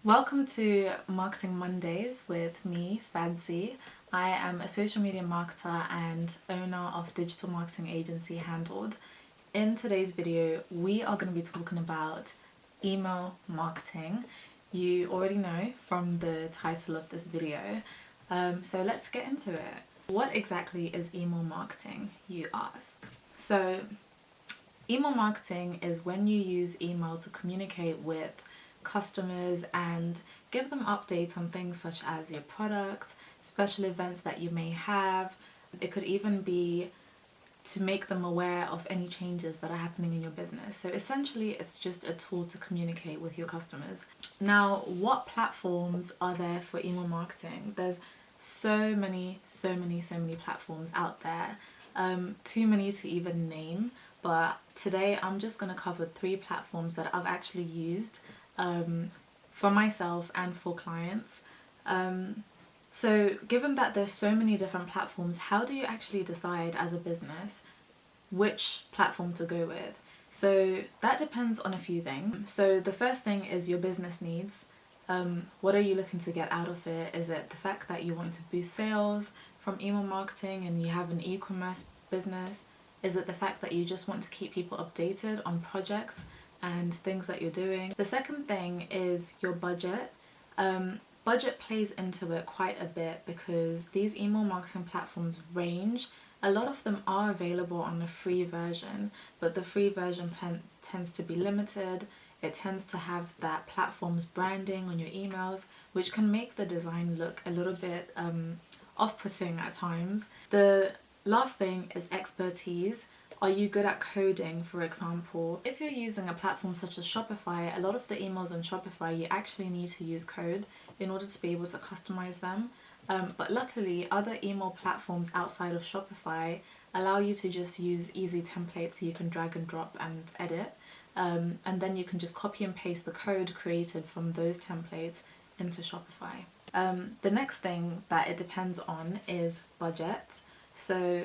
Welcome to Marketing Mondays with me, Fadzi. I am a social media marketer and owner of digital marketing agency Handled. In today's video, we are going to be talking about email marketing. You already know from the title of this video, so let's get into it. What exactly is email marketing, you ask? So, email marketing is when you use email to communicate with customers and give them updates on things such as your product, special events that you may have. It could even be to make them aware of any changes that are happening in your business. So essentially it's just a tool to communicate with your customers. Now, what platforms are there for email marketing? There's so many platforms out there. Too many to even name, but today I'm just going to cover 3 platforms that I've actually used for myself and for clients. So given that there's so many different platforms, how do you actually decide as a business which platform to go with? So that depends on a few things. So the first thing is your business needs. What are you looking to get out of it? Is it the fact that you want to boost sales from email marketing and you have an e-commerce business? Is it the fact that you just want to keep people updated on projects and things that you're doing? The second thing is your budget. Budget plays into it quite a bit because these email marketing platforms range. A lot of them are available on a free version, but the free version tends to be limited. It tends to have that platform's branding on your emails, which can make the design look a little bit off-putting at times. The last thing is expertise. Are you good at coding, for example? If you're using a platform such as Shopify, a lot of the emails on Shopify, you actually need to use code in order to be able to customize them. But luckily, other email platforms outside of Shopify allow you to just use easy templates you can drag and drop and edit. And then you can just copy and paste the code created from those templates into Shopify. The next thing that it depends on is budget. So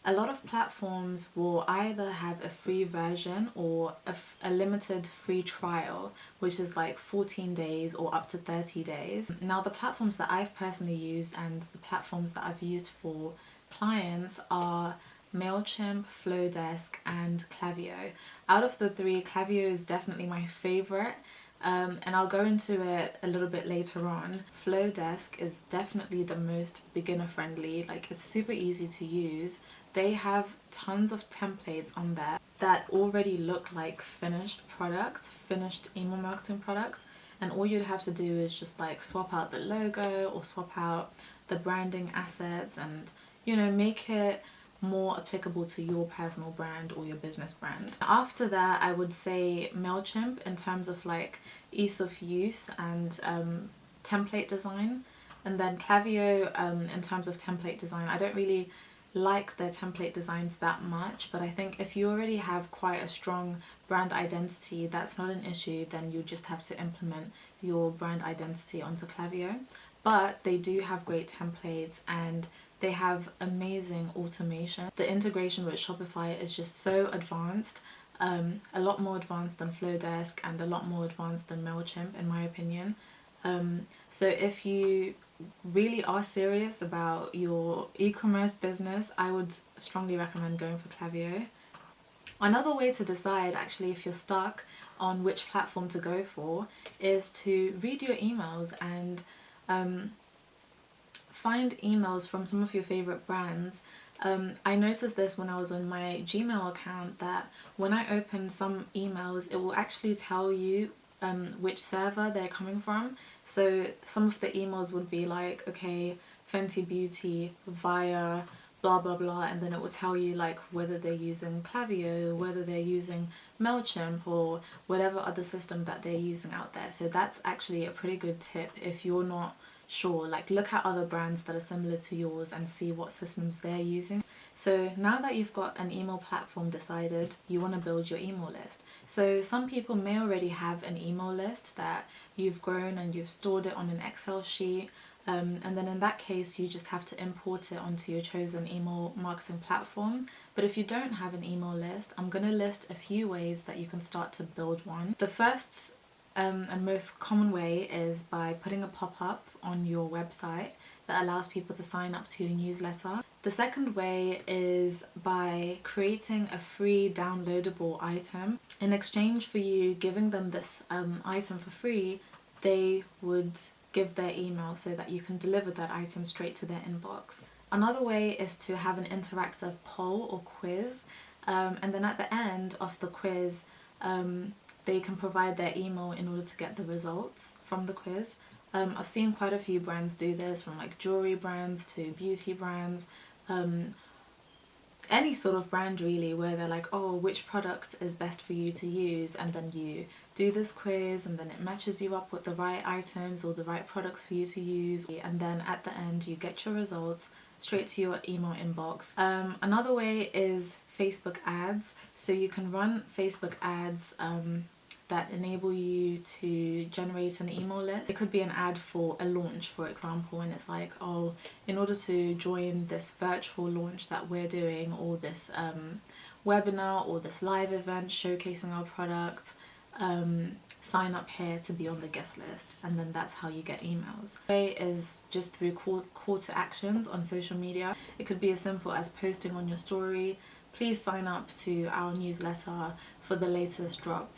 a lot of platforms will either have a free version or a limited free trial, which is like 14 days or up to 30 days. Now, the platforms that I've personally used and the platforms that I've used for clients are MailChimp, Flowdesk, and Klaviyo. Out of the 3, Klaviyo is definitely my favorite. And I'll go into it a little bit later on. Flowdesk is definitely the most beginner friendly, like it's super easy to use. They have tons of templates on there that already look like finished products, finished email marketing products, and all you'd have to do is just like swap out the logo or swap out the branding assets and, you know, make it more applicable to your personal brand or your business brand. After that, I would say MailChimp in terms of like ease of use and template design, and then Klaviyo in terms of template design. I don't really like their template designs that much, but I think if you already have quite a strong brand identity, that's not an issue. Then you just have to implement your brand identity onto Klaviyo. But they do have great templates and they have amazing automation. The integration with Shopify is just so advanced, a lot more advanced than Flowdesk and a lot more advanced than MailChimp in my opinion. So if you really are serious about your e-commerce business, I would strongly recommend going for Klaviyo. Another way to decide actually if you're stuck on which platform to go for is to read your emails and find emails from some of your favorite brands. I noticed this when I was on my Gmail account that when I open some emails, it will actually tell you which server they're coming from. So some of the emails would be like, okay, Fenty Beauty via blah blah blah, and then it will tell you like whether they're using Klaviyo, whether they're using MailChimp or whatever other system that they're using out there. So that's actually a pretty good tip if you're not sure. Like, look at other brands that are similar to yours and see what systems they're using. So now that you've got an email platform decided, you want to build your email list. So some people may already have an email list that you've grown and you've stored it on an Excel sheet. And then in that case, you just have to import it onto your chosen email marketing platform. But if you don't have an email list, I'm going to list a few ways that you can start to build one. The first and most common way is by putting a pop-up on your website that allows people to sign up to your newsletter. The second way is by creating a free downloadable item. In exchange for you giving them this item for free, they would give their email so that you can deliver that item straight to their inbox. Another way is to have an interactive poll or quiz, and then at the end of the quiz, they can provide their email in order to get the results from the quiz. I've seen quite a few brands do this, from like jewelry brands to beauty brands, any sort of brand really, where they're like, oh, which product is best for you to use, and then you do this quiz and then it matches you up with the right items or the right products for you to use, and then at the end you get your results straight to your email inbox. Another way is Facebook ads. So you can run Facebook ads that enable you to generate an email list. It could be an ad for a launch, for example, and it's like, oh, in order to join this virtual launch that we're doing, or this webinar or this live event showcasing our product, sign up here to be on the guest list, and then that's how you get emails. The way is just through call to actions on social media. It could be as simple as posting on your story, please sign up to our newsletter for the latest drop.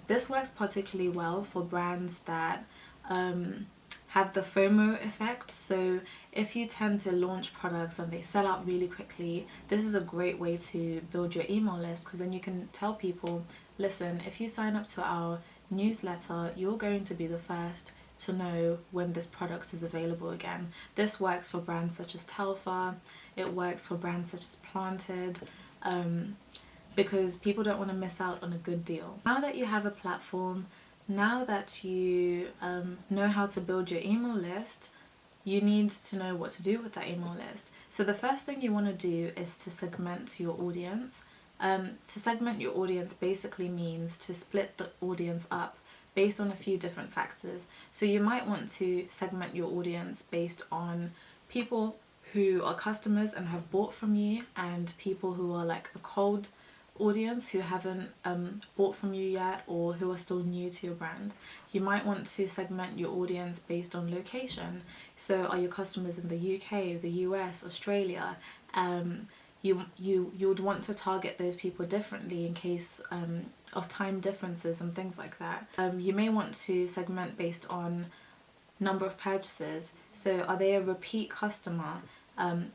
This works particularly well for brands that have the FOMO effect. So if you tend to launch products and they sell out really quickly, this is a great way to build your email list, because then you can tell people, listen, if you sign up to our newsletter, you're going to be the first to know when this product is available again. This works for brands such as Telfa, it works for brands such as Planted, because people don't want to miss out on a good deal. Now that you have a platform, now that you know how to build your email list, you need to know what to do with that email list. So the first thing you want to do is to segment your audience. To segment your audience basically means to split the audience up based on a few different factors. So you might want to segment your audience based on people who are customers and have bought from you, and people who are like a cold audience who haven't bought from you yet, or who are still new to your brand. You might want to segment your audience based on location. So are your customers in the UK, the US, Australia? You would want to target those people differently in case of time differences and things like that. You may want to segment based on number of purchases. So are they a repeat customer?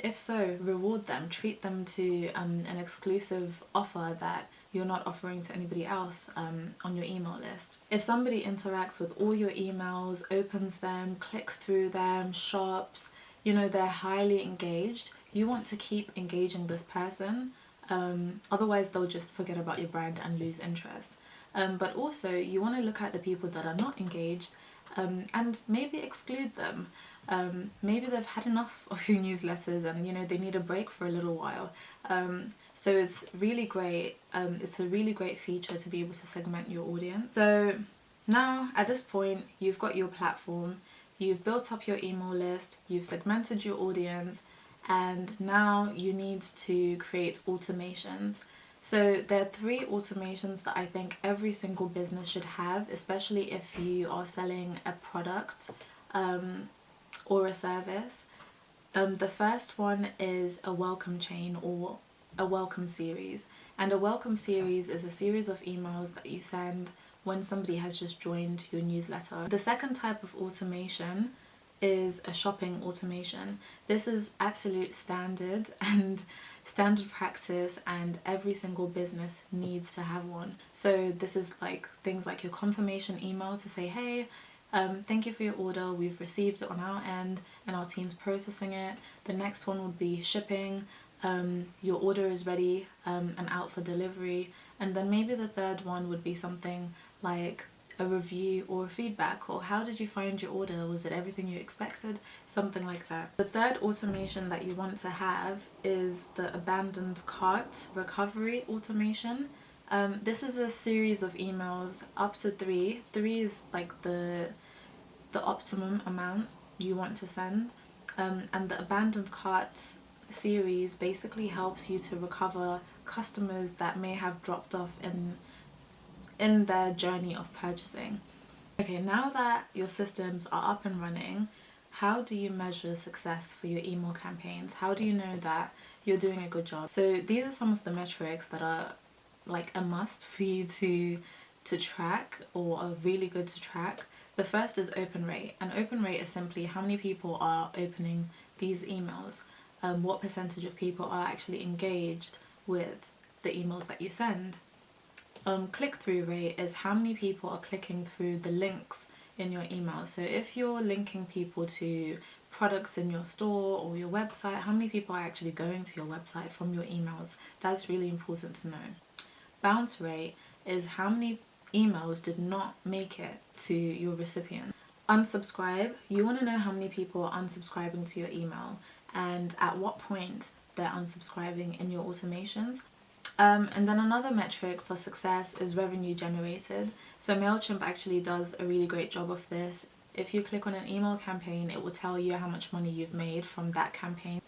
If so, reward them, treat them to an exclusive offer that you're not offering to anybody else on your email list. If somebody interacts with all your emails, opens them, clicks through them, shops, you know, they're highly engaged, you want to keep engaging this person, otherwise they'll just forget about your brand and lose interest. But also you want to look at the people that are not engaged and maybe exclude them. Maybe they've had enough of your newsletters and, you know, they need a break for a little while. So it's really great. It's a really great feature to be able to segment your audience. So now at this point, you've got your platform, you've built up your email list, you've segmented your audience, and now you need to create automations. So there are 3 automations that I think every single business should have, especially if you are selling a product or a service. The first one is a welcome chain or a welcome series. And a welcome series is a series of emails that you send when somebody has just joined your newsletter. The second type of automation is a shopping automation. This is absolute standard and standard practice, and every single business needs to have one. So this is like things like your confirmation email to say, hey, thank you for your order, we've received it on our end and our team's processing it. The next one would be shipping, your order is ready and out for delivery. And then maybe the third one would be something like a review or feedback, or how did you find your order, was it everything you expected, something like that. The third automation that you want to have is the abandoned cart recovery automation. This is a series of emails up to 3. 3 is like the optimum amount you want to send, and the abandoned cart series basically helps you to recover customers that may have dropped off in their journey of purchasing. Okay, now that your systems are up and running, how do you measure success for your email campaigns? How do you know that you're doing a good job? So these are some of the metrics that are like a must for you to track, or are really good to track. The first is open rate, and open rate is simply how many people are opening these emails, what percentage of people are actually engaged with the emails that you send. Click-through rate is how many people are clicking through the links in your email. So if you're linking people to products in your store or your website, how many people are actually going to your website from your emails? That's really important to know. Bounce rate is how many emails did not make it to your recipient. Unsubscribe, you want to know how many people are unsubscribing to your email and at what point they're unsubscribing in your automations. And then another metric for success is revenue generated. So MailChimp actually does a really great job of this. If you click on an email campaign, it will tell you how much money you've made from that campaign.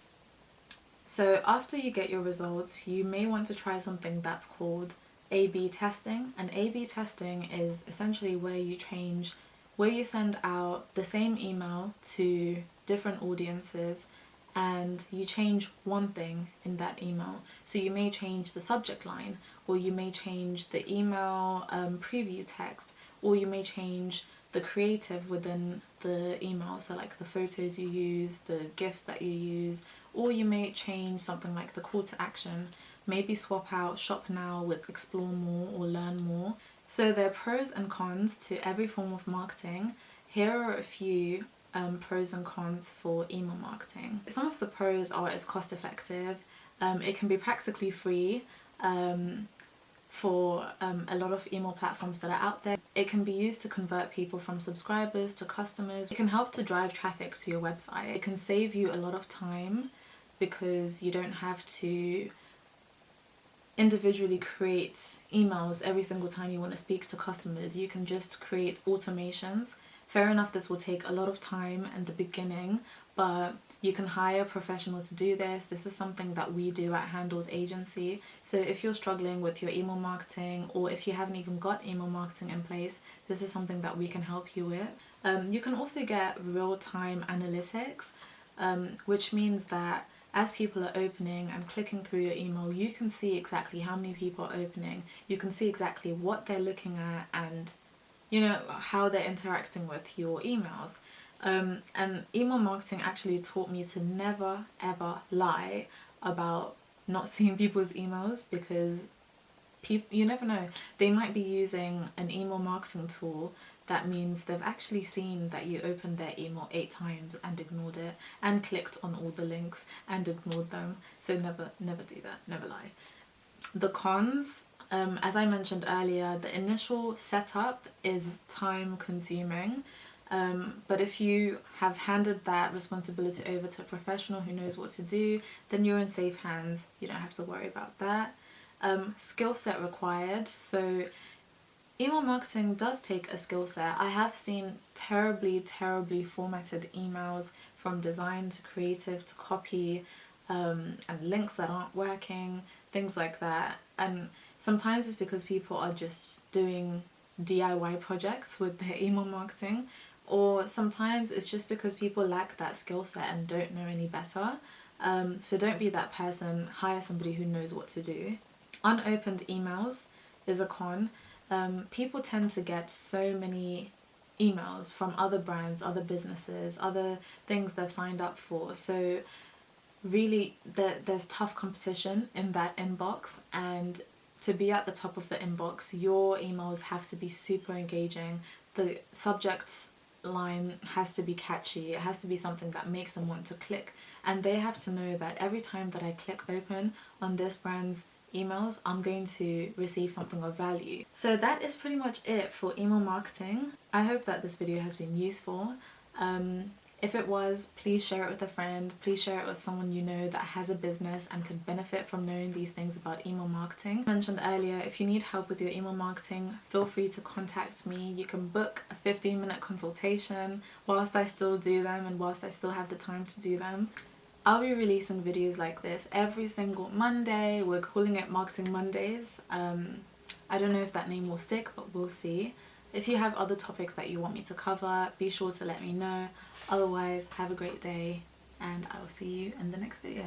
So after you get your results, you may want to try something that's called A/B testing. And A/B testing is essentially where you send out the same email to different audiences and you change one thing in that email. So you may change the subject line, or you may change the email preview text, or you may change the creative within the email, so like the photos you use, the GIFs that you use, or you may change something like the call to action, maybe swap out shop now with explore more or learn more. So there are pros and cons to every form of marketing. Here are a few pros and cons for email marketing. Some of the pros are it's cost effective, it can be practically free for a lot of email platforms that are out there. It can be used to convert people from subscribers to customers. It can help to drive traffic to your website. It can save you a lot of time because you don't have to individually create emails every single time you want to speak to customers. You can just create automations. Fair enough, this will take a lot of time in the beginning, but you can hire a professional to do this. This is something that we do at Handled Agency. So if you're struggling with your email marketing, or if you haven't even got email marketing in place, this is something that we can help you with. You can also get real-time analytics, which means that as people are opening and clicking through your email, you can see exactly how many people are opening. You can see exactly what they're looking at and how they're interacting with your emails. And email marketing actually taught me to never ever lie about not seeing people's emails, because you never know, they might be using an email marketing tool that means they've actually seen that you opened their email 8 times and ignored it, and clicked on all the links and ignored them. So never do that, never lie. The cons, as I mentioned earlier, the initial setup is time consuming, but if you have handed that responsibility over to a professional who knows what to do, then you're in safe hands. You don't have to worry about that. Skill set required. So email marketing does take a skill set. I have seen terribly formatted emails, from design to creative to copy, and links that aren't working, things like that. And sometimes it's because people are just doing DIY projects with their email marketing, or sometimes it's just because people lack that skill set and don't know any better. So don't be that person, hire somebody who knows what to do. Unopened emails is a con. People tend to get so many emails from other brands, other businesses, other things they've signed up for. So really there's tough competition in that inbox, and to be at the top of the inbox, your emails have to be super engaging. The subject line has to be catchy. It has to be something that makes them want to click, and they have to know that every time that I click open on this brand's emails, I'm going to receive something of value. So that is pretty much it for email marketing. I hope that this video has been useful. If it was, please share it with a friend. Please share it with someone you know that has a business and could benefit from knowing these things about email marketing. I mentioned earlier, if you need help with your email marketing, feel free to contact me. You can book a 15-minute consultation whilst I still do them and whilst I still have the time to do them. I'll be releasing videos like this every single Monday. We're calling it Marketing Mondays. I don't know if that name will stick, but we'll see. If you have other topics that you want me to cover, be sure to let me know. Otherwise, have a great day and I will see you in the next video.